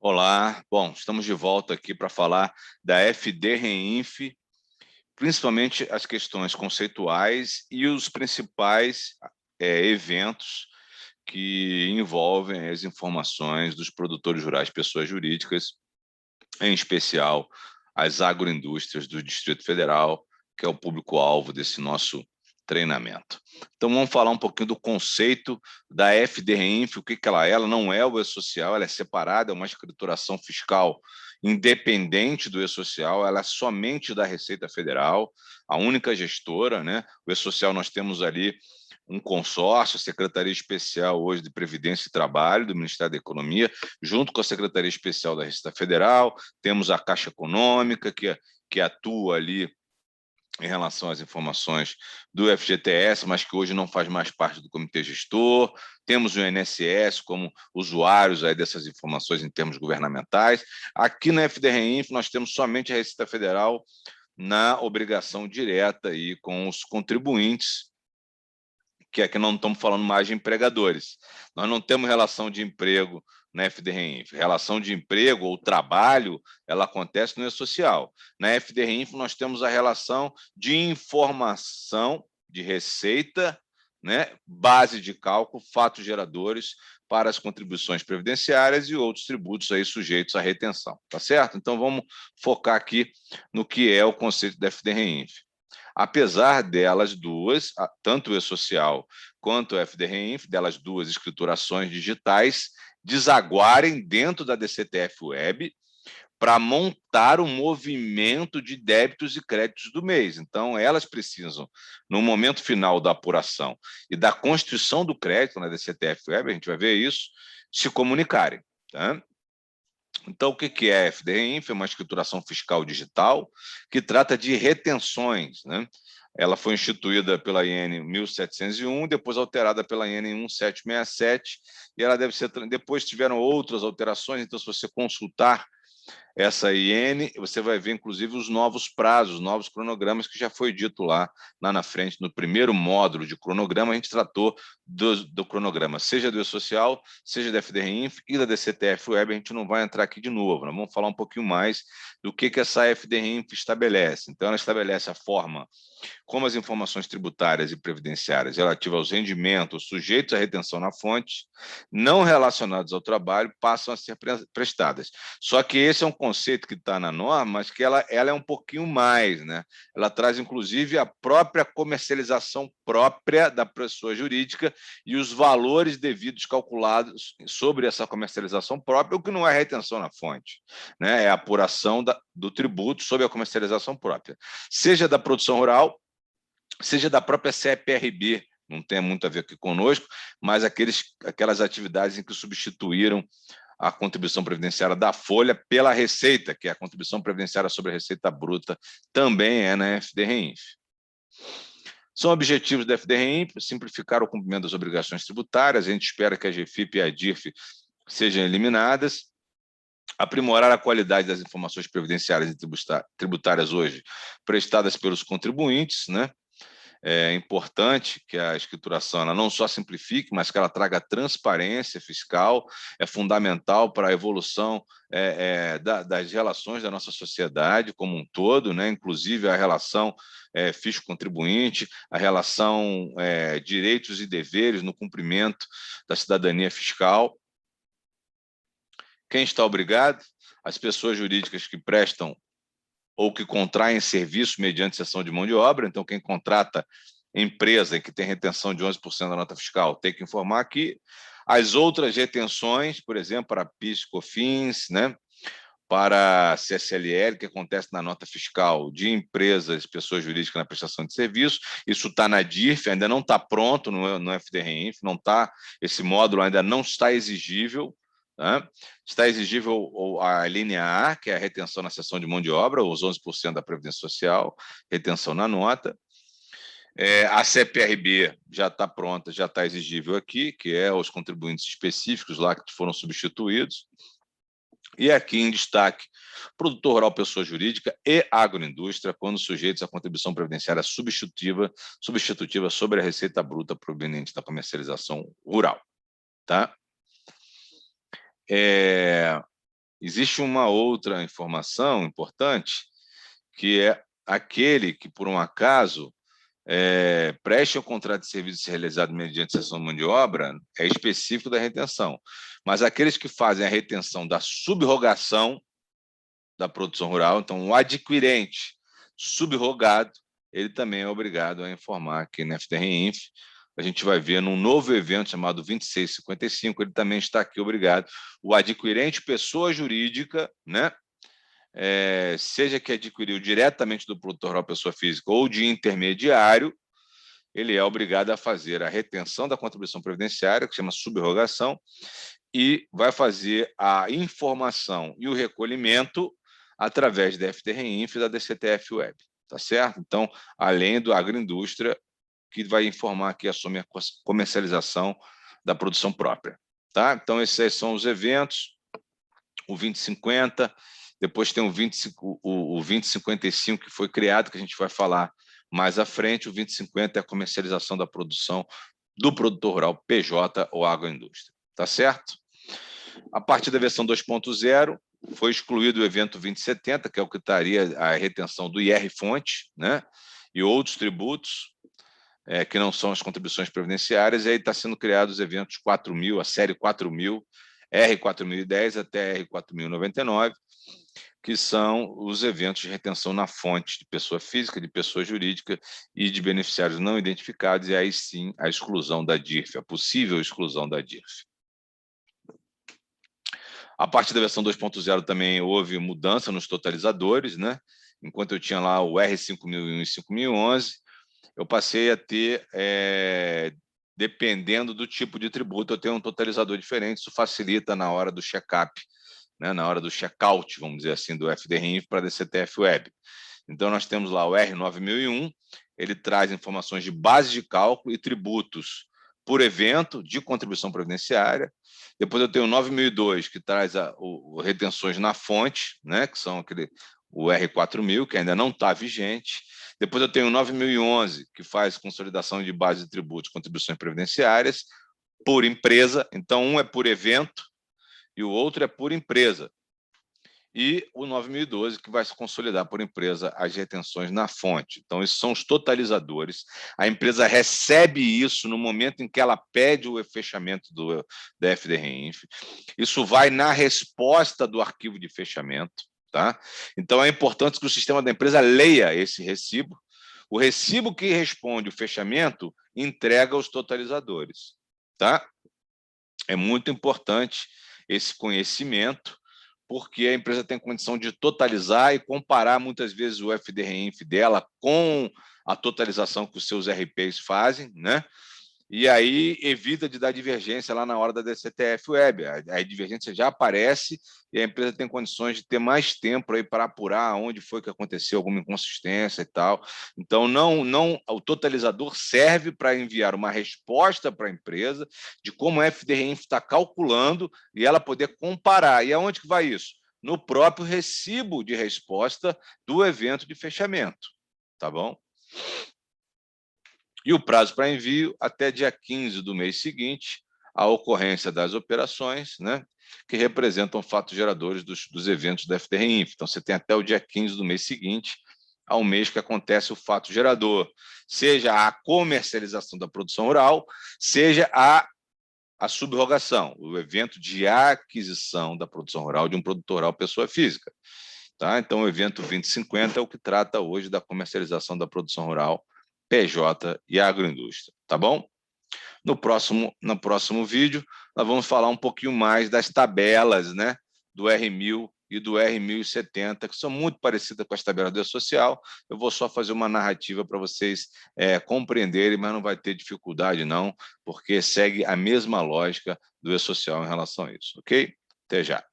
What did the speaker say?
Olá, bom, estamos de volta aqui para falar da FD-Reinf, principalmente as questões conceituais e os principais eventos que envolvem as informações dos produtores rurais, pessoas jurídicas, em especial as agroindústrias do Distrito Federal, que é o público-alvo desse nosso treinamento. Então, vamos falar um pouquinho do conceito da FD-Reinf, o que ela é. Ela não é o E-Social, ela é separada, é uma escrituração fiscal independente do E-Social, ela é somente da Receita Federal, a única gestora, né? O E-Social nós temos ali um consórcio, a Secretaria Especial hoje de Previdência e Trabalho do Ministério da Economia, junto com a Secretaria Especial da Receita Federal, temos a Caixa Econômica, que atua ali em relação às informações do FGTS, mas que hoje não faz mais parte do comitê gestor. Temos o INSS como usuários aí dessas informações em termos governamentais. Aqui na FD-Reinf nós temos somente a Receita Federal na obrigação direta aí com os contribuintes, que aqui não estamos falando mais de empregadores. Nós não temos relação de emprego na FD-Reinf. Relação de emprego ou trabalho, ela acontece no E-Social. Na FD-Reinf, nós temos a relação de informação de receita, né, base de cálculo, fatos geradores para as contribuições previdenciárias e outros tributos aí sujeitos à retenção, tá certo? Então, vamos focar aqui no que é o conceito da FD-Reinf. Apesar delas duas, tanto o E-Social quanto o FD-Reinf, delas duas escriturações digitais, desaguarem dentro da DCTF Web para montar o movimento de débitos e créditos do mês. Então, elas precisam, no momento final da apuração e da constituição do crédito na DCTF Web, a gente vai ver isso, se comunicarem. Tá? Então, o que é a FD-Reinf? É uma escrituração fiscal digital que trata de retenções, né? Ela foi instituída pela IN 1701, depois alterada pela IN 1767, e ela deve ser. Depois tiveram outras alterações, então, se você consultar essa IN, você vai ver, inclusive, os novos prazos, novos cronogramas, que já foi dito lá na frente, no primeiro módulo de cronograma, a gente tratou do cronograma, seja do E-Social, seja da FD-Reinf e da DCTF Web, a gente não vai entrar aqui de novo, nós vamos falar um pouquinho mais do que essa FD-Reinf estabelece. Então, ela estabelece a forma como as informações tributárias e previdenciárias relativas aos rendimentos sujeitos à retenção na fonte, não relacionados ao trabalho, passam a ser prestadas. Só que esse é um conceito que está na norma, mas que ela é um pouquinho mais, né? Ela traz, inclusive, a própria comercialização própria da pessoa jurídica e os valores devidos calculados sobre essa comercialização própria, o que não é retenção na fonte, né? É a apuração do tributo sobre a comercialização própria, seja da produção rural, seja da própria CEPRB, não tem muito a ver aqui conosco, mas aquelas atividades em que substituíram a contribuição previdenciária da folha pela receita, que é a contribuição previdenciária sobre a receita bruta, também é na FD-Reinf. São objetivos da FD-Reinf: simplificar o cumprimento das obrigações tributárias, a gente espera que a GFIP e a DIRF sejam eliminadas, aprimorar a qualidade das informações previdenciárias e tributárias hoje prestadas pelos contribuintes, né? É importante que a escrituração ela não só simplifique, mas que ela traga transparência fiscal, é fundamental para a evolução das relações da nossa sociedade como um todo, né? Inclusive a relação fisco-contribuinte, a relação direitos e deveres no cumprimento da cidadania fiscal. Quem está obrigado? As pessoas jurídicas que prestam ou que contraem serviço mediante cessão de mão de obra. Então, quem contrata empresa que tem retenção de 11% da nota fiscal tem que informar que as outras retenções, por exemplo, para PIS, COFINS, né, para CSLL, que acontece na nota fiscal de empresas, pessoas jurídicas na prestação de serviço, isso está na DIRF, ainda não está pronto no FD-Reinf, não está, esse módulo ainda não está exigível. Tá? Está exigível a linha A, que é a retenção na cessão de mão de obra, os 11% da Previdência Social, retenção na nota. A CPRB já está pronta, já está exigível aqui, que é os contribuintes específicos lá que foram substituídos. E aqui em destaque, produtor rural, pessoa jurídica e agroindústria, quando sujeitos à contribuição previdenciária substitutiva sobre a receita bruta proveniente da comercialização rural. Tá? existe uma outra informação importante, que é aquele que, por um acaso, preste ao contrato de serviço realizado mediante cessão de mão de obra, é específico da retenção. Mas aqueles que fazem a retenção da subrogação da produção rural, então o adquirente subrogado, ele também é obrigado a informar aqui na FDR-Inf. A gente vai ver num novo evento chamado 2655, ele também está aqui obrigado. O adquirente pessoa jurídica, né? Seja que adquiriu diretamente do produtor rural pessoa física ou de intermediário, ele é obrigado a fazer a retenção da contribuição previdenciária, que chama subrogação, e vai fazer a informação e o recolhimento através da FDR-Inf e da DCTF Web, tá certo? Então, além do agroindústria, que vai informar aqui a sua comercialização da produção própria, tá? Então, esses são os eventos, o 2050, depois tem o 2055 que foi criado, que a gente vai falar mais à frente. O 2050 é a comercialização da produção do produtor rural PJ ou agroindústria, tá certo? A partir da versão 2.0, foi excluído o evento 2070, que é o que estaria a retenção do IR-fonte, né? E outros tributos, que não são as contribuições previdenciárias, e aí está sendo criados os eventos 4.000, a série 4.000, R4010 até R4099, que são os eventos de retenção na fonte de pessoa física, de pessoa jurídica e de beneficiários não identificados, e aí sim a exclusão da DIRF, a possível exclusão da DIRF. A partir da versão 2.0 também houve mudança nos totalizadores, né? Enquanto eu tinha lá o R5001 e 5011, eu passei a ter, dependendo do tipo de tributo, eu tenho um totalizador diferente. Isso facilita na hora do check-up, né? Na hora do check-out, vamos dizer assim, do FDR-Inf para a DCTF Web. Então, nós temos lá o R9001, ele traz informações de base de cálculo e tributos por evento de contribuição previdenciária. Depois eu tenho o 9002, que traz retenções na fonte, né, que são o R4000, que ainda não está vigente. Depois eu tenho o 9011, que faz consolidação de base de tributos e contribuições previdenciárias por empresa. Então, um é por evento e o outro é por empresa. E o 9012, que vai se consolidar por empresa as retenções na fonte. Então, esses são os totalizadores. A empresa recebe isso no momento em que ela pede o fechamento da FDR-Inf. Isso vai na resposta do arquivo de fechamento, tá? Então, é importante que o sistema da empresa leia esse recibo. O recibo que responde o fechamento entrega os totalizadores, tá? É muito importante esse conhecimento, porque a empresa tem condição de totalizar e comparar muitas vezes o FDR-Inf dela com a totalização que os seus RPs fazem, né? E aí evita de dar divergência lá na hora da DCTF Web. A divergência já aparece e a empresa tem condições de ter mais tempo aí para apurar onde foi que aconteceu alguma inconsistência e tal. Então, o totalizador serve para enviar uma resposta para a empresa de como a FDR-Inf está calculando e ela poder comparar. E aonde que vai isso? No próprio recibo de resposta do evento de fechamento, tá bom? E o prazo para envio até dia 15 do mês seguinte, a ocorrência das operações, né, que representam fatos geradores dos eventos da FDR-Inf. Então, você tem até o dia 15 do mês seguinte ao mês que acontece o fato gerador, seja a comercialização da produção rural, seja a subrogação, o evento de aquisição da produção rural de um produtor rural pessoa física. Tá? Então, o evento 2050 é o que trata hoje da comercialização da produção rural PJ e agroindústria, tá bom? No próximo vídeo, nós vamos falar um pouquinho mais das tabelas, né, do R1000 e do R1070, que são muito parecidas com as tabelas do E-Social. Eu vou só fazer uma narrativa para vocês compreenderem, mas não vai ter dificuldade, não, porque segue a mesma lógica do E-Social em relação a isso, ok? Até já.